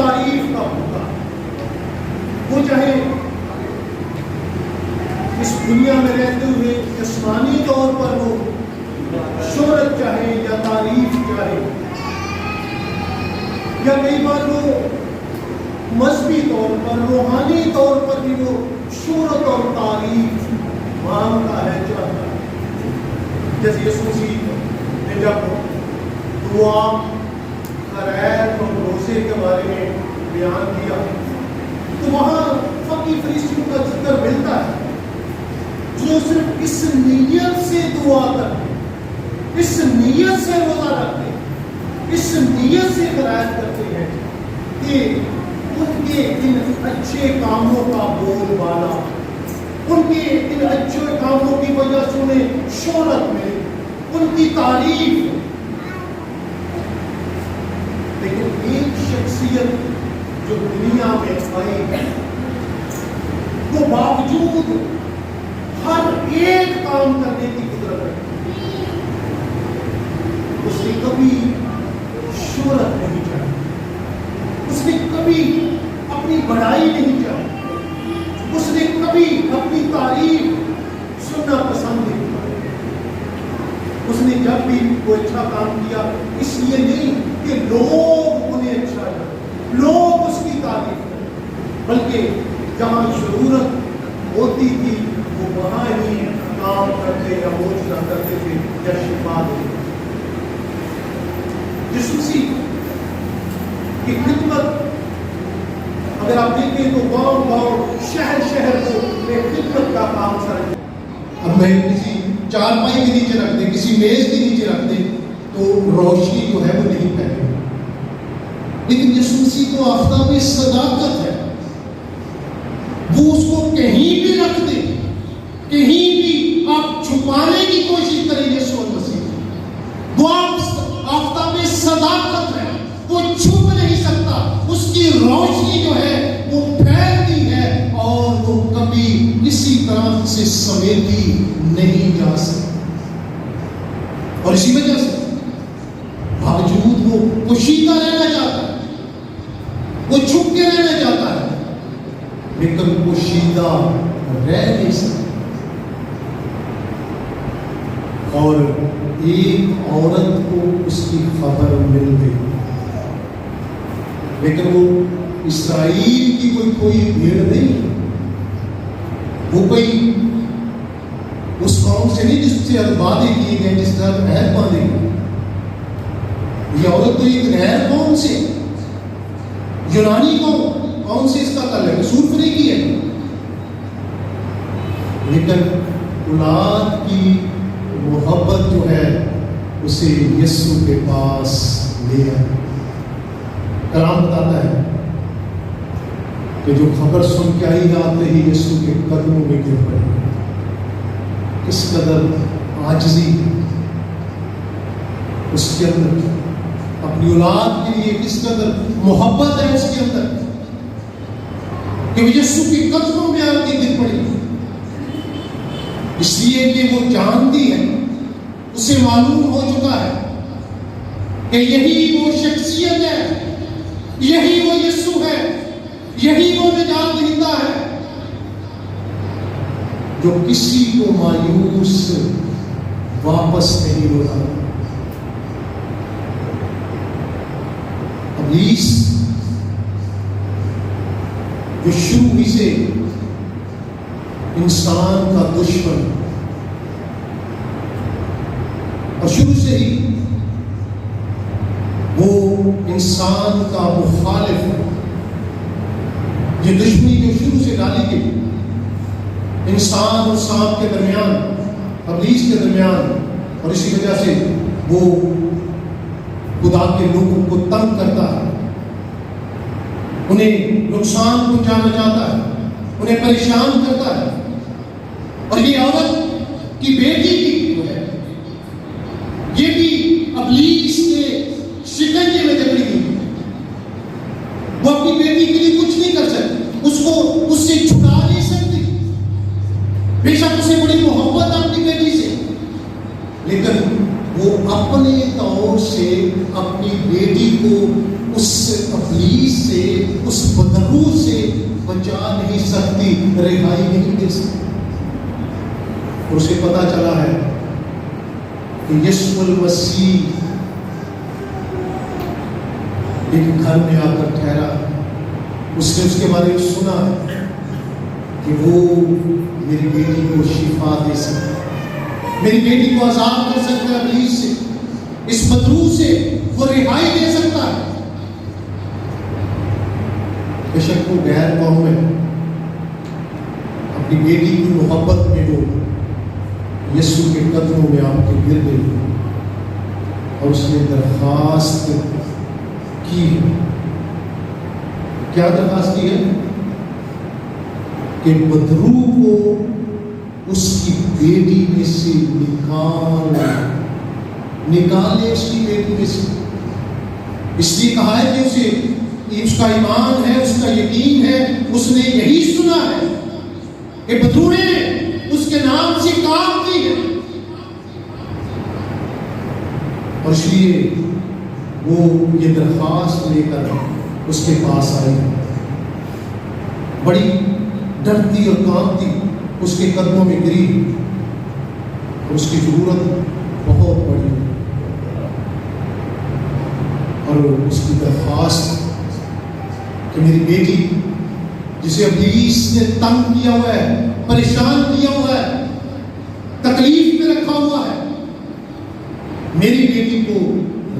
تعریف کا ہوتا ہے. وہ چاہے اس دنیا میں رہتے ہوئے جسمانی طور پر وہ شہرت چاہے یا تعریف چاہے، یا کئی بار وہ مذہبی طور پر روحانی طور پر بھی وہ شہرت اور تعریف مانگتا ہے، چاہتا ہے. جیسے یسوع مسیح نے جب دعا، خیرات اور روزے کے بارے میں بیان کیا تو وہاں فقی فرشتوں کا ذکر ملتا ہے جو صرف اس نیت سے دعا کرتے، اس نیت سے روزہ رکھتے، اس نیت سے خیرات کرتے ہیں کہ ان کے ان اچھے کاموں کا بول بالا، ان کے ان اچھے کاموں کی وجہ سے انہیں شہرت ملے، ان کی تعریف. لیکن ایک شخصیت جو دنیا میں آئی ہے وہ باوجود ہر ایک کام کرنے کی قدرت ہے، اس نے کبھی شہرت نہیں چاہی، اس نے کبھی اپنی بڑائی نہیں چاہی، اس نے کبھی اپنی تعریف سننا پسند نہیں کیا. اس نے جب بھی کوئی اچھا کام کیا اس لیے نہیں کہ لوگ انہیں اچھا کریں، لوگ اس کی تعریف کریں، بلکہ جہاں ضرورت ہوتی تھی وہ وہاں ہی کام کرتے یا موجودہ کرتے تھے یا شفا دیتے. یسوع مسیح کی خدمت اگر آپ دیکھیں تو گاؤں گاؤں، شہر شہر کو خدمت کا کام سر. اب میں کسی چارپائی کے نیچے رکھ دیں، کسی میز کے نیچے رکھ دیں تو روشنی جو ہے وہ نہیں پھیلے، لیکن یسوع مسیح کو آفتاب صداقت ہے، وہ اس کو کہیں بھی رکھ دیں، کہیں بھی آپ چھپانے کی کوشش کریں یسوع مسیح، وہ آفتاب صداقت ہے، وہ چھپ نہیں سکتا، اس کی روشنی جو ہے وہ پھیلتی ہے اور وہ کبھی کسی طرح سے سمیٹی نہیں جا سکتی. اور اسی وجہ سے باوجود وہ پوشیدہ رہنا چاہتا ہے، وہ چھپ کے رہنا چاہتا ہے، لیکن پوشیدہ رہ نہیں سکتا. اور ایک عورت کو اس کی خبر مل گئی، لیکن وہ اسرائیل کی کوئی بھیڑ نہیں، وہ کوئی اس قوم سے نہیں جس سے وعدے کیے گئے، جس طرح عہد باندھے گئے. یہ عورت تو ایک غیر قوم سے، یونانی قوم سے اس کا تعلق سور فریقی ہے، لیکن اولاد کی محبت جو ہے اسے یسوع کے پاس لے آئی. کلام بتاتا ہے کہ جو خبر سن کے آئی آتے ہی یسوع کے قدموں میں گر پڑی. کس قدر عاجزی اس کے اندر، اپنی اولاد کے لیے کس قدر محبت ہے اس کے اندر کہ وہ یسوع کے قدموں میں آ کے گر پڑی، اس لیے کہ وہ جانتی ہے، اسے معلوم ہو چکا ہے کہ یہی وہ شخصیت ہے، یہی وہ یسوع ہے، یہی وہ نجات دہندہ ہے جو کسی کو مایوس واپس نہیں ہوتا. ابلیس جو شروع ہی سے انسان کا دشمن اور شروع سے ہی وہ انسان کا مخالف ہے. یہ دشمنی جو شروع سے ڈالی گئی انسان اور سانپ کے درمیان، ابلیس کے درمیان، اور اسی وجہ سے وہ خدا کے لوگوں کو تنگ کرتا ہے، انہیں نقصان پہنچانا چاہتا ہے، انہیں پریشان کرتا ہے. اور یہ عورت کی بیٹی بھی جو ہے یہ بھی ابلیس کے شکنجے میں جکڑی گئی. وہ اپنی بیٹی کے لیے کچھ نہیں کر سکتی، اس کو اس سے چھڑا نہیں سکتی. بے شک اسے بڑی محبت اپنی بیٹی سے، لیکن وہ اپنے طور سے اپنی بیٹی کو اس ابلیس سے، اس بدرو سے بچا نہیں سکتی، رہائی نہیں دے سکتی۔ اور اسے پتا چلا ہے کہ یسوع المسیح ایک گھر میں آ کر ٹھہرا، اس نے اس کے بارے میں سنا ہے کہ وہ میری بیٹی کو شفا دے سکتا ہے، میری بیٹی کو آزاد کر سکتا ہے ابلیس سے، اس بدرو سے وہ رہائی دے سکتا ہے۔ بے شک وہ غیر قوم ہے، اپنی بیٹی کی محبت میں وہ یسوع کے قدموں میں آپ کے گر گئی اور اس نے درخواست کی ہے۔ کیا درخواست کی ہے؟ کہ بدرو کو اس کی بیٹی میں سے نکالے اس کی بیٹی میں سے۔ اس لیے کہا ہے کہ اسے اس کا ایمان ہے، اس کا یقین ہے، اس نے یہی سنا ہے کہ بدرو نے اس کے نام سے کام کی ہے، اور اس لیے وہ یہ درخواست لے کر اس کے پاس آئی، بڑی ڈرتی اور کانپتی اس کے قدموں میں گری، اور اس کی ضرورت بہت بڑی اور اس کی درخواست کہ میری بیٹی جسے ابلیس نے تنگ کیا ہوا ہے، پریشان کیا ہوا ہے، تکلیف میں رکھا ہوا ہے، میری بیٹی کو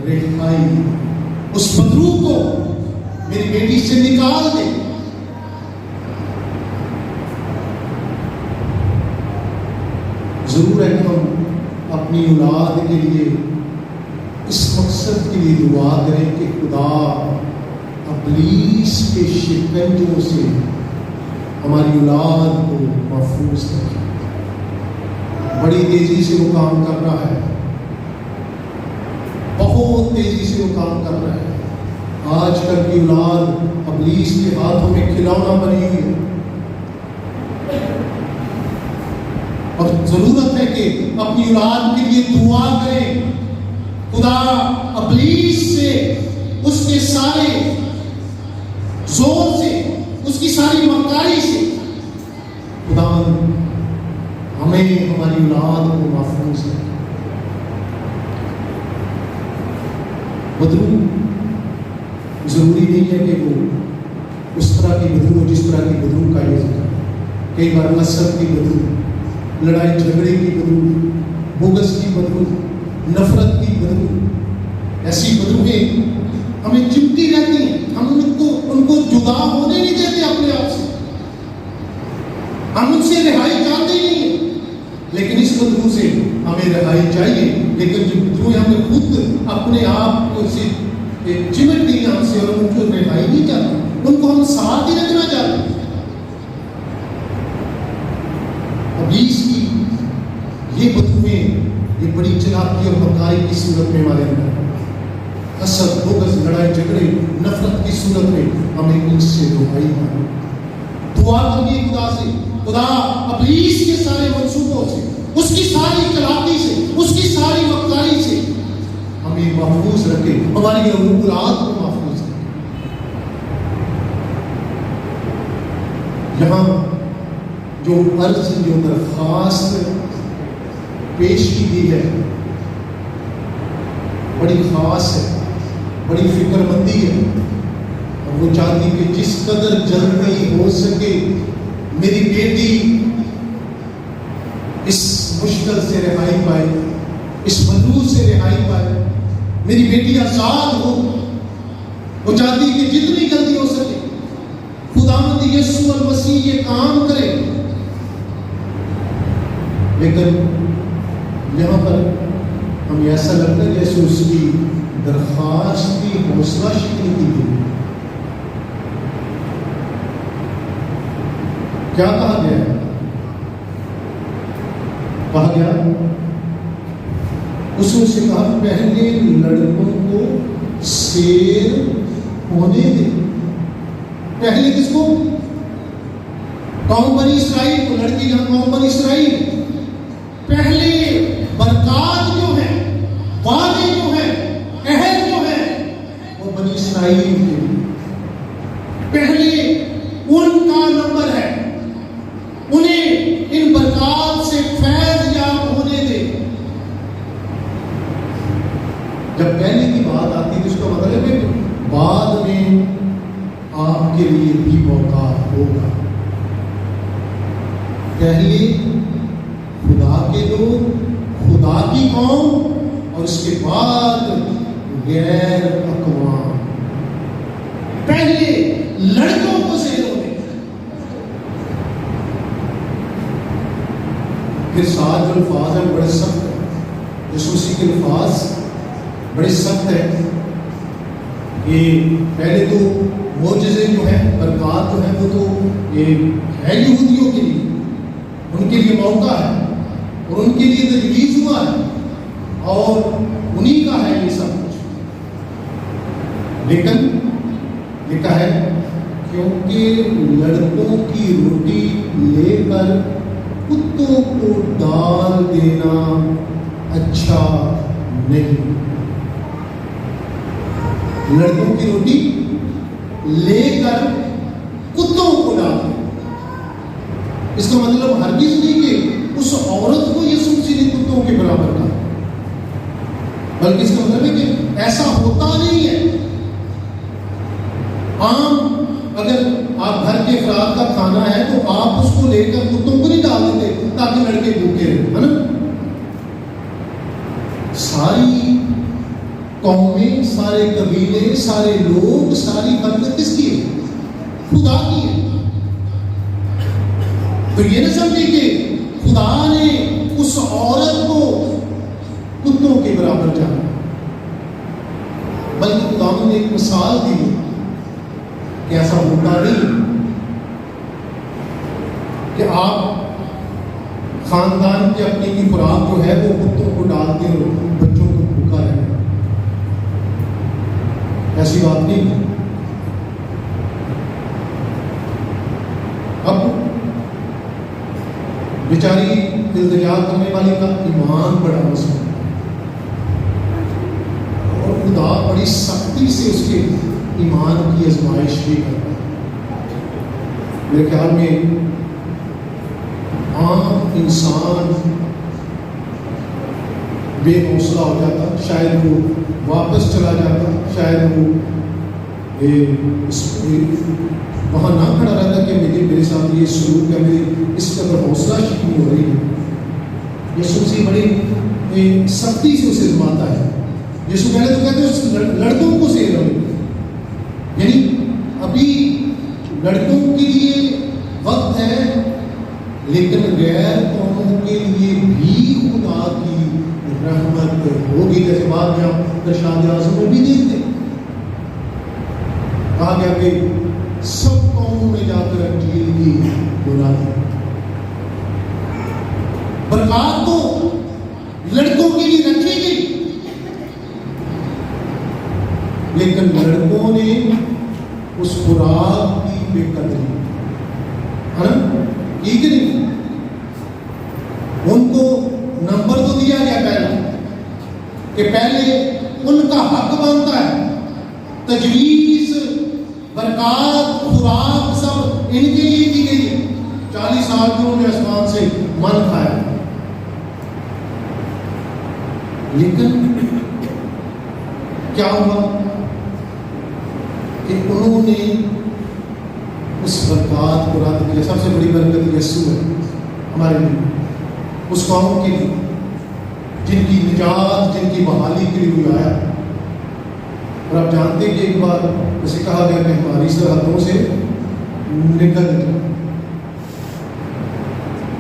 رہائی، اس بدرو کو میری بیٹی سے نکال دے۔ ضرور ہے کہ ہم اپنی اولاد کے لیے اس مقصد کے لیے دعا کریں کہ خدا ابلیس کے شکنجوں سے ہماری اولاد کو محفوظ رکھے۔ بڑی تیزی سے وہ کام کر رہا ہے، بہت تیزی سے وہ کام کر رہا ہے۔ آج کل کی اولاد ابلیس کے ہاتھوں میں کھلونا بنی ہوئی ہے، اور ضرورت ہے کہ اپنی اولاد کے لیے دعا کریں، خدا ابلیس سے، اس کے سارے زور سے، اس کی ساری مکاری سے خدا ہمیں ہماری اولاد کو محفوظ ہے۔ بدرو ضروری نہیں ہے کہ وہ اس طرح کی بدرو جس طرح کی بدرو کا یہ ذکر ہے، کئی بار نسل کی بدرو، لڑائی جھگڑے کی بدرو، بغض کی بدرو، نفرت کی بدرو، ایسی بدرویں ہمیں چمٹی رہتی ہیں، ہم ان کو جدا ہونے نہیں دیتے اپنے آپ سے، ہم ان سے رہائی چاہتے ہی نہیں ہیں، لیکن اس بدرو سے ہمیں رہائی چاہیے، لیکن جو بدرویں ہمیں خود اپنے آپ کو سے چمٹ گئی ہم سے اور ان کو رہائی نہیں چاہتے، ان کو ہم ساتھ ہی رکھنا چاہتے ہیں۔ ابلیس کی یہ بدرویں یہ بڑی چلاکی اور مکاری کی صورت میں ہمارے اندر، حسد، بغض، لڑائی جھگڑے، نفرت کی صورت میں ہمیں ان سے رہائی مانگے۔ دعا کریے خدا سے، خدا ابلیس کے سارے منصوبوں سے، اس کی ساری چلاکی سے، اس کی ساری مکاری سے ہمیں محفوظ رکھے، ہماری اولاد کو محفوظ رکھے۔ یہاں جو عرض، جو درخواست پیش کی گئی ہے بڑی خاص ہے، بڑی فکر مندی ہے، اور وہ چاہتی کہ جس قدر جلدی ہو سکے میری بیٹی اس مشکل سے رہائی پائے، اس بدرو سے رہائی پائے، میری بیٹی آزاد ہو۔ وہ چاہتی کہ جتنی جلدی ہو سکے خداوند یسوع المسیح یہ کام کرے، لیکن یہاں پر ہمیں ایسا لگتا ہے جیسے اس کی درخواست کی حوصلہ شکنی کی گئی۔ کیا کہا گیا ہے؟ کہا گیا اس نے سے کہا پہلے لڑکوں کو سیر ہونے دے۔ پہلے کس کو؟ قوم بنی اسرائیل کو، لڑکی جہاں قوم بنی اسرائیل، پہلے برکات جو ہے، وعدے جو ہے، عہد جو ہے، وہ بنی اسرائیل اسرائیل کے لیے پہلے ان کا نمبر ہے، انہیں ان برکات سے فیض یاب ہونے دے۔ جب پہلے کی بات آتی ہے اس کا مطلب ہے کہ بعد میں آپ کے لیے بھی موقع ہوگا۔ پہلے خدا کے لوگ، خدا کی قوم، اور اس کے بعد غیر اقوام۔ پہلے لڑکوں کو زیروں میں، پھر ساتھ جو الفاظ ہیں بڑے سخت ہیں، یسوع مسیح کے الفاظ بڑے سخت ہیں کہ پہلے تو معجزے جو ہیں، برکات جو ہیں، وہ تو یہ ہے یہودیوں کے لیے، ان کے لیے موقع ہے اور ان کے لیے تجویز ہوا ہے اور انہی کا ہے یہ سب کچھ۔ لیکن لکھا ہے کیونکہ لڑکوں کی روٹی لے کر کتوں کو ڈال دینا اچھا نہیں۔ لڑکوں کی روٹی لے کر کتوں کو ڈال دینا، اس کا مطلب ہرگز نہیں کہ اس عورت کو یسوع مسیح نے کتوں کے برابر کہا، بلکہ اس کا مطلب ہے کہ ایسا ہوتا نہیں ہے۔ عام اگر آپ گھر کے افراد کا کھانا ہے تو آپ اس کو لے کر کتوں کو نہیں ڈال دیتے تاکہ لڑکے بھوکے رہیں، ہے نا؟ ساری قومیں، سارے قبیلے، سارے لوگ، ساری برکت کس کی ہے؟ خدا کی ہے۔ تو یہ نہ سمجھے کہ خدا نے اس عورت کو کتوں کے برابر جانا، بلکہ خدا نے ایک مثال دی ہے کہ ایسا ہوتا نہیں کہ آپ خاندان کے اپنی کی خوراک جو ہے وہ کتوں کو ڈالتے اور بچوں کو بھوکا رہے، ایسی بات نہیں۔ اب بیچاری التجا کرنے والے کا ایمان بڑا مسئلہ اور خدا بڑی سختی سے اس کے ایمان کی آزمائش بھی کرتا ہے۔ میرے خیال میں عام انسان بے حوصلہ ہو جاتا، شاید وہ واپس چلا جاتا، شاید وہ وہاں نہ کھڑا رہتا کہ میرے ساتھ یہ سلوک ہے، میری اس قدر حوصلہ شکنی ہو رہی ہے۔ یسوع مسیح بڑی سختی سے اسے آزماتا ہے۔ یسوع پہلے تو کہتے ہیں اس لڑکوں کو سے رہو، یعنی ابھی لڑکوں کے لیے وقت ہے، لیکن غیر قوموں کے لیے بھی خدا کی رحمت ہوگی، جیسے بعد میں آپ ارشاد اعظم میں بھی دیکھتے ہیں، کہا گیا کہ سب قوموں میں جا کر انجیل کی منادی۔ برکات تو لڑکوں کے لیے رکھی گئی، لیکن لڑکوں نے اس خوراک کی بے قدری، ہے نا؟ ٹھیک نہیں، ان کو نمبر تو دیا گیا پہلا کہ پہلے ان کا حق بنتا ہے، تجویز، برکات، خوراک سب ان کے لیے دی گئی ہے۔ 40 سال میں انہوں نے آسمان سے من کھایا، لیکن کیا ہوا کہ انہوں نے اس برکات کو رد کیا۔ سب سے بڑی برکت یسوع ہے ہمارے لیے، اس قوم کے لیے جن کی نجات، جن کی بحالی کے لیے وہ آیا۔ اور آپ جانتے ہیں کہ ایک بار جیسے کہا گیا کہ ہماری سرحدوں سے نکل گیا،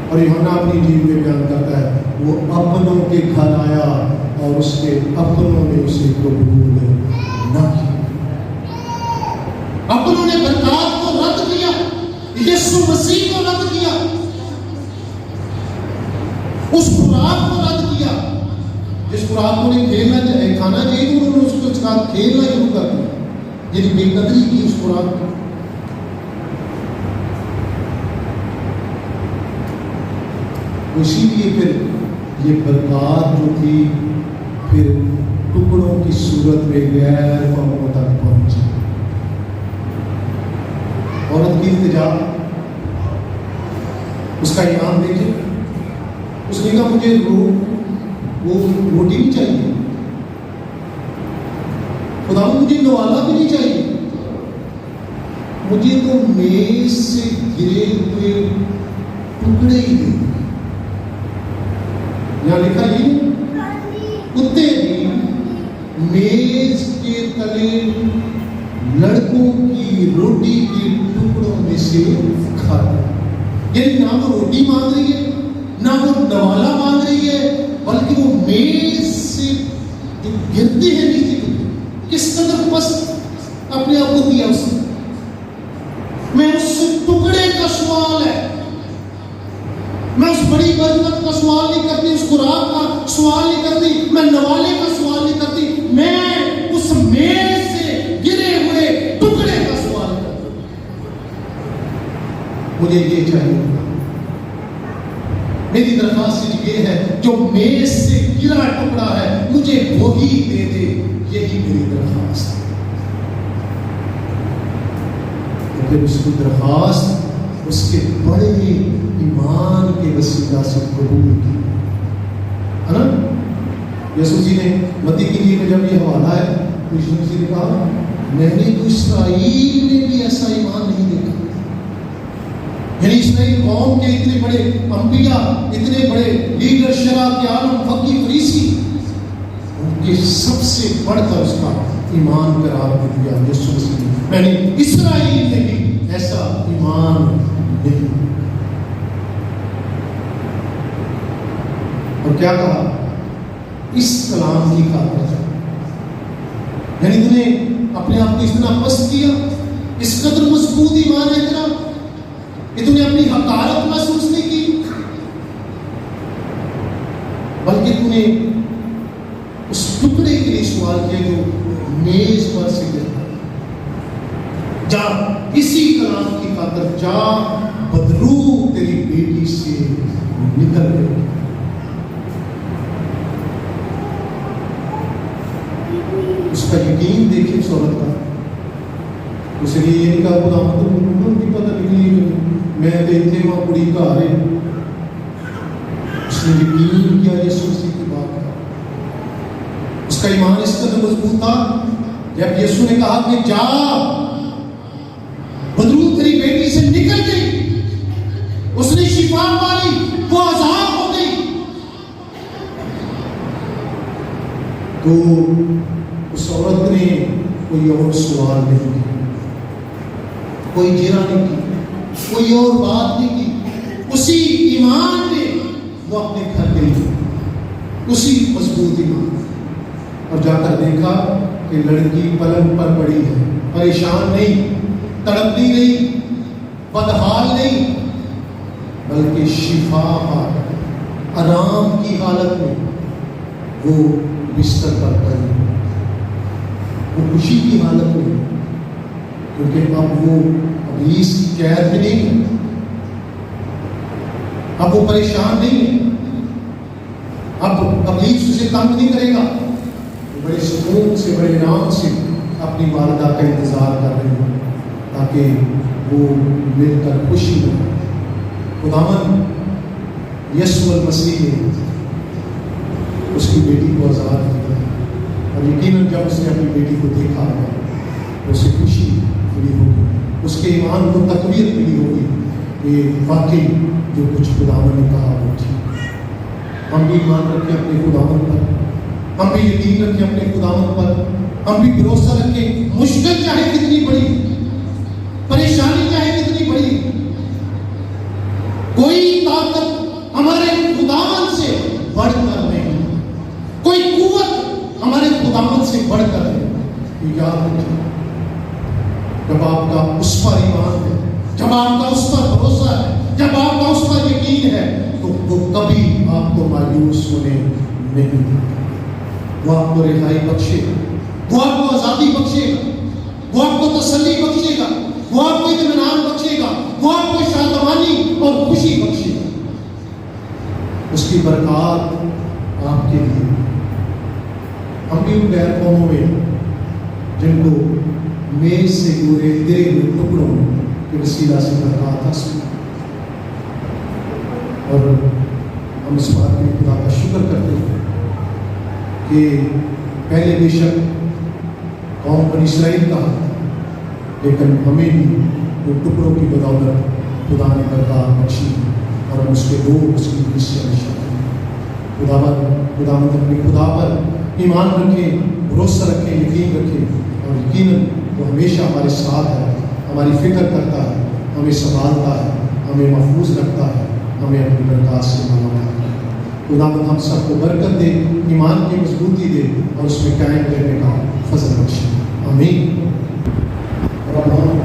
اور یوحنا اپنی انجیل میں بیان کرتا ہے وہ اپنوں کے گھر آیا اور اس کے اپنوں نے اسے قبول نہ کیا۔ اپنوں نے برکات کو رد کیا، یسوع مسیح کو رد کیا، اس خوراک کو رد کیا جس خوراک کو انہیں کھانا چاہیے تو انہوں نے اس کے ساتھ کھیلنا شروع کر دیا، یعنی بے قدری کی اس خوراک کی۔ اسی لیے پھر یہ برکات جو تھی پھر ٹکڑوں کی صورت میں غیر قوموں تک پہنچی۔ عورت کی التجا، اس کا ایمان دیکھیں، اس نے کہا مجھے وہ روٹی نہیں چاہیے، خدا مجھے نوالا بھی نہیں چاہیے، مجھے تو میز سے گرے ہوئے ٹکڑے ہی دے۔ یہاں لکھا یہ کتے بھی میز کے تلے لڑکوں کی روٹی کے ٹکڑوں میں سے کھاتے، یعنی نہ وہ روٹی مانگ رہی ہے نہ وہ نوالا مانگ رہی ہے، بلکہ وہ میز سے جو گرتے ہیں نیچے کس قدر پست اپنے آپ کو دیا اس نے۔ میں اس ٹکڑے کا سوال ہے، میں اس بڑی برکت کا سوال نہیں کرتی، اس خوراک کا سوال نہیں کرتی، میں نوالے کا سوال نہیں کرتی، میں اس میز سے گرے ہوئے ٹکڑے کا سوال کرتی ہوں۔ مجھے یہ چاہیے، میری درخواست یہ ہے جو میز سے گرا ٹکڑا ہے مجھے وہی دے دے، یہی میری درخواست ہے۔ پھر اس کی درخواست اس کے بڑے ایمان کے وسیلہ سے قبول کی، ہے نا؟ یسوع جی نے متی کی لیے جب یہ حوالہ ہے تو یسوع جی نے کہا میں نے تو اسرائیل میں بھی ایسا ایمان نہیں دیکھا، یعنی اسرائیل قوم کے اتنے بڑے انبیاء، اتنے بڑے لیڈر، شرع کے عالم، فقی، فریسی، ان کے سب سے بڑھ کر اس کا ایمان قرار دے دیا یسوع مسیح نے، میں نے اسرائیل میں بھی ایسا ایمان نہیں۔ اور کیا کہا؟ اس کلام کی خاطر، یعنی تم نے اپنے آپ کو اتنا پست کیا، اس قدر مضبوط ایمان ہے تیرا کہ تم نے اپنی حقارت محسوس نہیں کی، بلکہ تم نے اس ٹکڑے کے لیے سوال کیا جو میز پر سے گرتا، جا اسی کلام کی خاطر جا، بدرو تیری بیٹی سے نکل گئی۔ اس کا یقین دیکھیں اس عورت کا، اس نے یہ نہیں کہا خدا مطلب کی پتہ نکلی میں دیکھتے وہاں کڑی کا آ رہے، اس نے یقین کیا یسوع مسیح کی بات کا، اس کا ایمان اس قدر مضبوط تھا جب یسوع نے کہا کہ جا بدرو تیری بیٹی سے نکل گئی، اس نے شفا پائی، وہ آزاد ہو گئی، تو اس عورت نے کوئی اور سوال نہیں کیا، کوئی جرا نہیں کی، کوئی اور بات نہیں کی، اسی ایمان میں وہ اپنے گھر گئی، اسی مضبوط ایمان، اور جا کر دیکھا کہ لڑکی پلنگ پر پڑی ہے، پریشان نہیں، تڑپتی نہیں، بدحال نہیں، بلکہ شفا آرام کی حالت میں وہ بستر پر پڑی، وہ خوشی کی حالت میں، کیونکہ اب وہ ابلیس کی قید میں نہیں ہے، اب وہ پریشان نہیں ہے، اب ابلیس اسے تنگ نہیں کرے گا، وہ بڑے سکون سے، بڑے آرام سے اپنی والدہ کا انتظار کر رہے ہیں تاکہ وہ مل کر خوشی ہو۔ خداوند یسوع المسیح نے اس کی بیٹی کو آزاد کیا، اور یقیناً جب اس نے اپنی بیٹی کو دیکھا اسے خوشی ملی ہوگی، اس کے ایمان کو تقویت ملی ہوگی کہ واقعی جو کچھ خداوند نے کہا وہ ٹھیک۔ ہم بھی ایمان رکھیں اپنے خداوند پر، ہم بھی یقین رکھیں اپنے خداوند پر، ہم بھی بھروسہ رکھیں، مشکل چاہے کتنی بڑی، پریشانی چاہے کتنی بڑی، کوئی طاقت ہمارے خداوند سے بڑھ کر نہیں، کوئی قوت ہمارے خداوند سے بڑھ کر نہیں۔ یاد رکھیں جب آپ کا اس پر ایمان ہے، جب آپ کا اس پر بھروسہ ہے، جب آپ کا اس پر یقین ہے، تو وہ کبھی آپ کو مایوس ہونے نہیں دے گا، وہ آپ کو رہائی بخشے گا، وہ آپ کو آزادی بخشے گا، وہ آپ کو تسلی بخشے گا، وہ آپ کو اطمینان بخشے گا، وہ آپ کو شادمانی اور خوشی بخشے گا۔ اس کی برکات آپ کے لیے۔ ہم بھی ان غیر قوموں میں جن کو میز سے گرے ہوئے ٹکڑوں کے وسیلہ سے برکات حاصل اور ہم اس بات کے خدا کا شکر کرتے ہیں کہ پہلے بے شک قوم بنی اسرائیل کا لیکن ہمیں بھی وہ ٹکڑوں کی بدولت خدا نے برکات بخشی اور ہم اس کے لوگ اس کی حصے میں شامل خدا اپنے خدا پر ایمان رکھیں، بھروسہ رکھیں، یقین رکھیں اور یقیناً وہ ہمیشہ ہمارے ساتھ ہے، ہماری فکر کرتا ہے، ہمیں سنبھالتا ہے، ہمیں محفوظ رکھتا ہے، ہمیں اپنی برکات سے مانا ہے۔ خدا ہم سب کو برکت دے، ایمان کی مضبوطی دے اور اس میں قائم رہنے کا فضل بخشے، آمین۔ اور اب ہم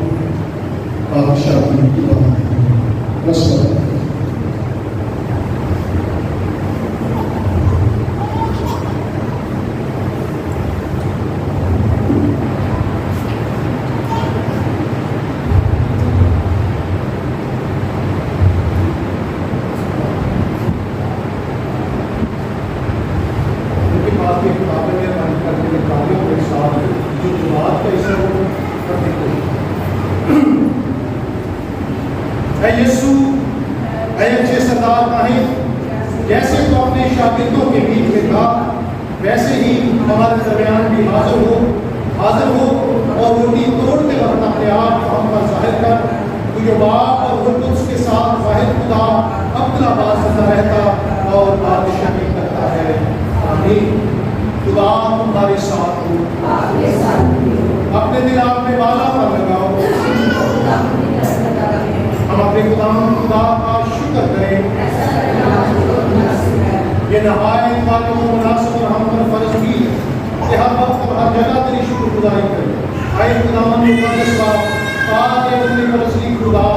بادشاہ کی بات رسول جیسے تو اپنے شاگردوں کے بیچ میں تھا ویسے ہی ہمارے درمیان بھی حاضر ہو اور روٹی توڑتے وقت اپنے آپ کو ہم پر ظاہر کر، تو جو باپ اور روح القدس کے ساتھ واحد خدا اپنا باز زندہ رہتا اور بادشاہی کرتا ہے، آمین۔ خدا تمہارے ساتھ ہو، اپنے دل آپ میں بالا پر لگاؤ، ہم اپنے خدا کا شکر کریں۔ یہ نہایت واجب و مناسب اور ہم پر فرض بھی ہے کہ ہر وقت اور ہر جگہ تیری شکر گزاری کریں۔ اے خداوند مقدس باپ، آج اپنے رسول خدا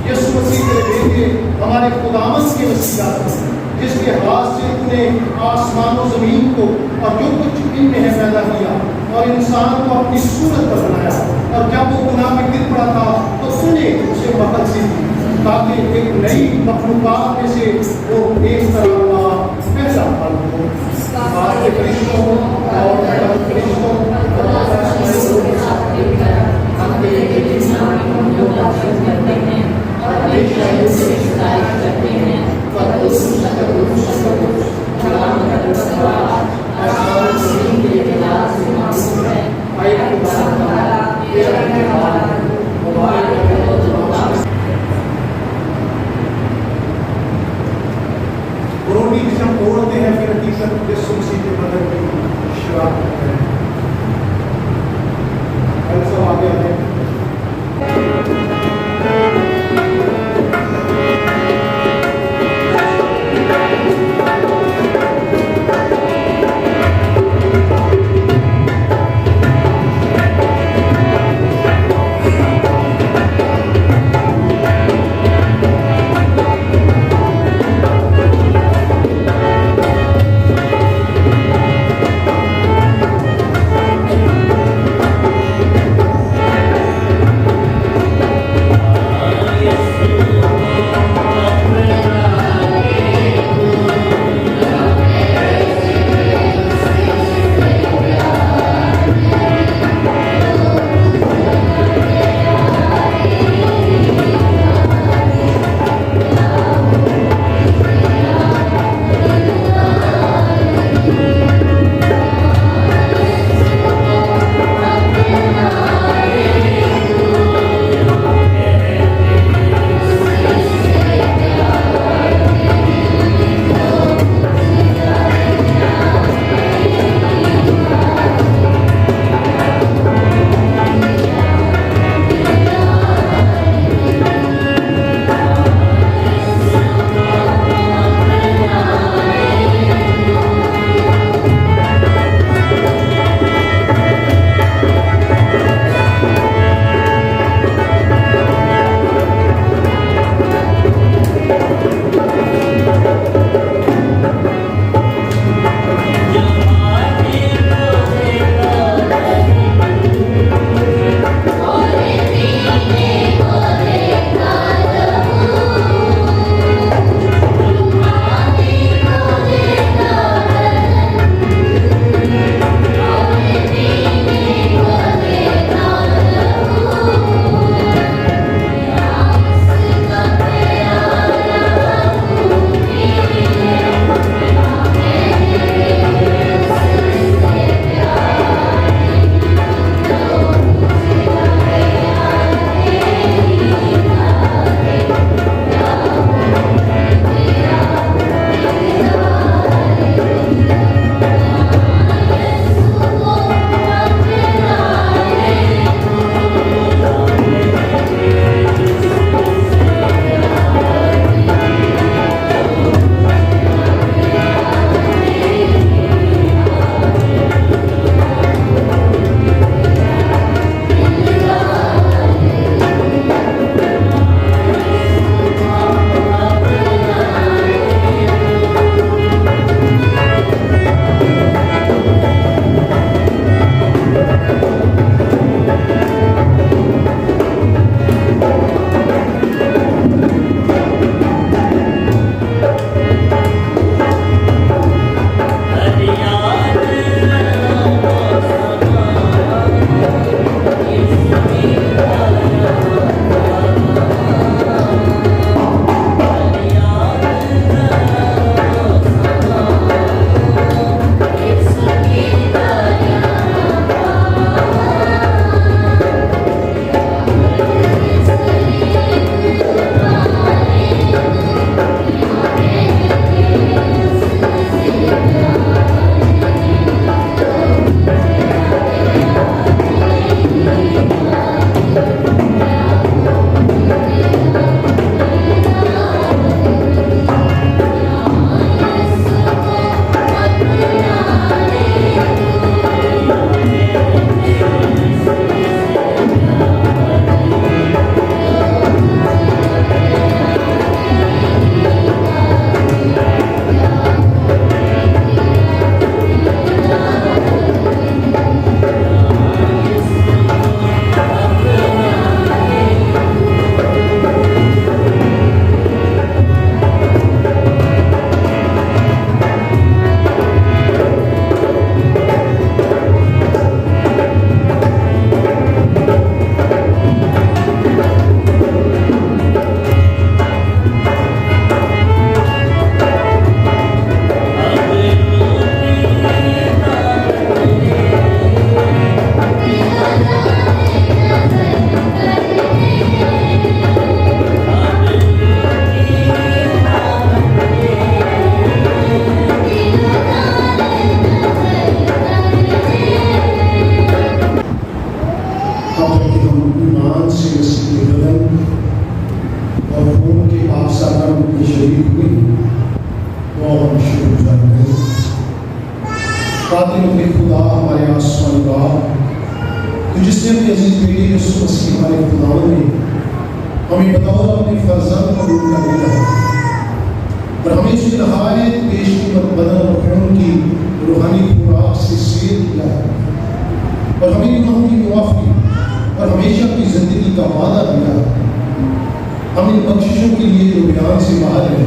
یسوع مسیح کے بیٹے ہمارے خداوند کے وسیلہ سے، جس کے ہاتھ سے تو نے آسمان و زمین کو اور جو کچھ ان میں ہے پیدا کیا اور انسان کو اپنی صورت پر بنایا، اور جب وہ گناہ میں گر پڑا تھا تو تو نے اسے بخت سی دی تاکہ ایک نئی مخلوقات میں سے وہ ایک طرح کا پہلا پھل ہو۔ آج کے فرشتوں اور فرشتوں روٹی جسے ہم توڑتے ہیں پھر حقیقت یسوع مسیح کے بدن کی شراکت کرتے ہیں۔ میں شریک ہوئے اور شکر گزار کریں۔ قاتل اپنے خدا ہمارے آسمان باپ تو جس نے اپنے عزیز بیٹے یسوع مسیح ہمارے خدا نے ہمیں بطور اپنے فرزند قبول کر لیا ہے اور ہمیں اس نہایت بیش قیمت بدن اور خون کی روحانی خوراک سے سیر کیا ہے اور ہمیں گناہوں کی معافی اور ہمیشہ کی زندگی کا وعدہ دیا ہے۔ ہم ان بخششوں کے لیے جو بیان سے باہر ہے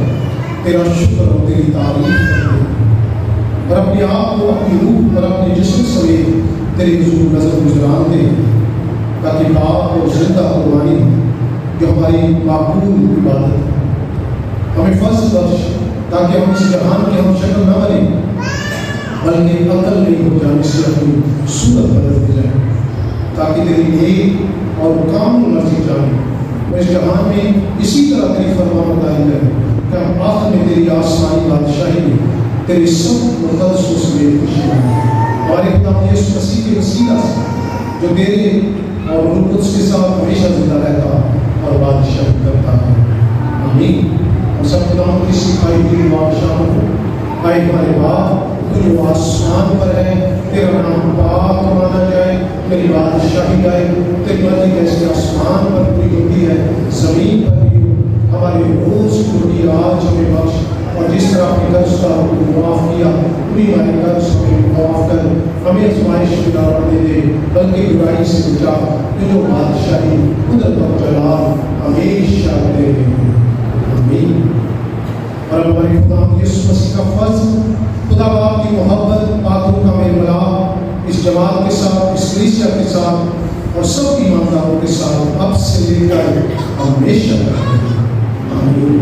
تیرا شکر اور تیری تعریف کرتے ہیں اور اپنے آپ کو اپنی روح اور اپنے جسم سمیت تیرے حضور نظر گزران دے تاکہ پاک اور زندہ قربانی جو ہماری معقول عبادت ہے ہمیں فضل بخش تاکہ ہم اس جہان کے ہم شکل نہ بنیں بلکہ عقل نہیں ہو جانے سے اپنی صورت بدلتے جائیں تاکہ تیری نیک اور کامل مرضی جانیں اور اس جہان میں اسی طرح تیری فرمان برداری کریں کہ ہم آخر میں تیری آسمانی بادشاہی میں تیرے سب مقدس کو سمیت خوشی ہیں۔ ہمارے خدا یسوع مسیح کے وسیلہ سے جو تیرے اور روح القدس کے ساتھ ہمیشہ زندہ رہتا اور بادشاہی کرتا ہے، آمین۔ ہم سب خداؤں کی سکھائی ہوئی بادشاہ کو آئے ہمارے باپ تو جو آسمان پر ہے تیرا نام پاک مانا جائے، تیری بادشاہی آئے، تیری مرضی جیسے آسمان پر پوری ہوتی ہے زمین پر بھی ہو۔ ہمارے روز کی روٹی آج ہمیں بخش اور جس طرح اپنے قرض کا معاف کیا پوری ہمارے قرض ہمیں معاف کر، ہمیں آزمائش میں نہ پڑنے دے بلکہ برائی سے بچا جو بادشاہی قدرت اور جلال ہمیشہ تیرے ہیں، آمین۔ اور ہمارے خدا یسوع مسیح کا فضل، خدا باپ کی محبت، پاکوں کا میل ملاپ اس جماعت کے ساتھ، اس کلیسیا کے ساتھ اور سب ایمانداروں کے ساتھ اب سے لے کر ہمیشہ تک، آمین۔